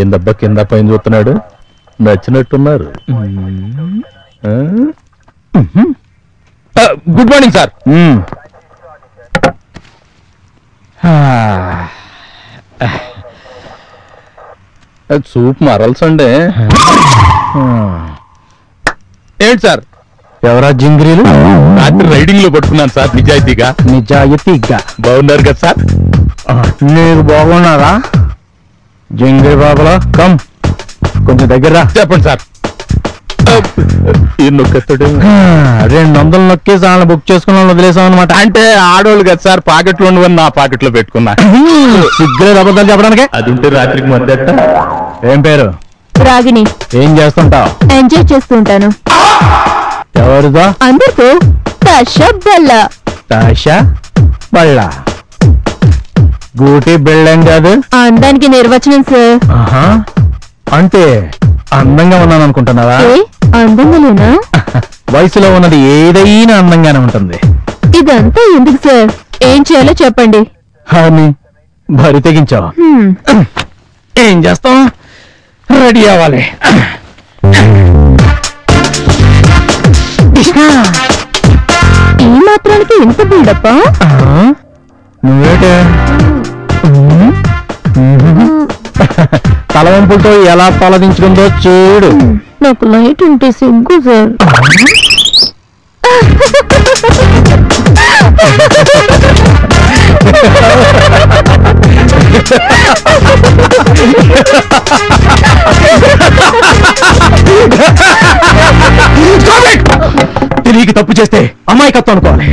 ఏందబ్బా కింద పైన చూస్తున్నాడు? నచ్చినట్టున్నారు. Good morning sir. సూప్ మరల్సండే. ఏంటి సార్? ఎవరా జింగిరీలు? రాత్రి రైడింగ్ లో పట్టుకున్నాను సార్. నిజాయితీగా. బాగున్నారు కదా సార్? మీరు బాగున్నారా జింగిరి బాబులా? కమ్ కొంచెం దగ్గర చెప్పండి సార్. నొక్కెత్తాడు. 200 నొక్కేసి వాళ్ళని బుక్ చేసుకున్నాను వదిలేసాం అనమాట. అంటే ఆడోళ్ళు కదా సార్, పాకెట్లో ఉండవని నా పాకెట్లో పెట్టుకున్నా. సిగ్గులేదు అబద్ధాలు చెప్పడానికి. అది ఉంటే రాత్రికి మద్దెట్ట. ఏం పేరు? రాగిని. ఏం చేస్తుంటావు? ఎంజాయ్ చేస్తుంటాను. ఎవరిదో? అందరితో. తాషా బళ్ళ. గూటి బిళ్ళం కాదు. అందానికి నిర్వచనం సార్. అంటే అందంగా ఉన్నాను అనుకుంటున్నావా? అందంగా లేనా? వయసులో ఉన్నది ఏదైనా అందంగానే ఉంటుంది. ఇదంతా ఎందుకు సార్? ఏం చేయాలో చెప్పండి. అని బరి తెగించావు. ఏం చేస్తాం? రెడీ అవ్వాలి. ఈ మాత్రానికి ఎంత బిల్డప్? నువ్వేటే తలవంపులతో ఎలా పలదించుకుందో చూడు. నాకు లైట్ ఉంటే సిగ్గు సార్. తిరిగి తప్పు చేస్తే అమాయకత్వం అనుకోవాలి.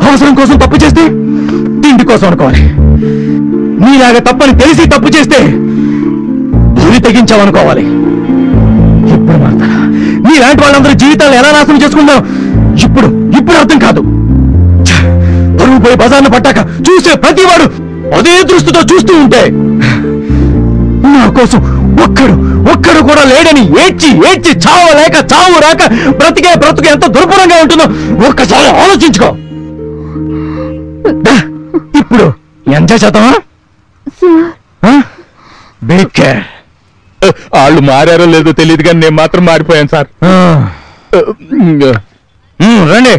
అవసరం కోసం తప్పు చేస్తే తిండి కోసం అనుకోవాలి. నీలాగా తప్పని తెలిసి తప్పు చేస్తే భూమి తెగించావనుకోవాలి. ఇప్పుడు మాత్రం నీలాంటి వాళ్ళందరూ జీవితాలు ఎలా నాశనం చేసుకుందాం ఇప్పుడు అర్థం కాదు. పరువు పోయి బజార్ను పట్టాక చూసే ప్రతివాడు అదే దృష్టితో చూస్తూ ఉంటే నా కోసం ఒక్కడు కూడా లేడని ఏడ్చి చావలేక చావు రాక బ్రతుకు ఎంత దుర్భరంగా ఉంటుందో ఒక్కసారి ఆలోచించుకో. ఇప్పుడు ఎంజాయ్ చేద్దామా? వాళ్ళు మారారో లేదో తెలియదు కానీ నేను మాత్రం మారిపోయాను సార్. రండి.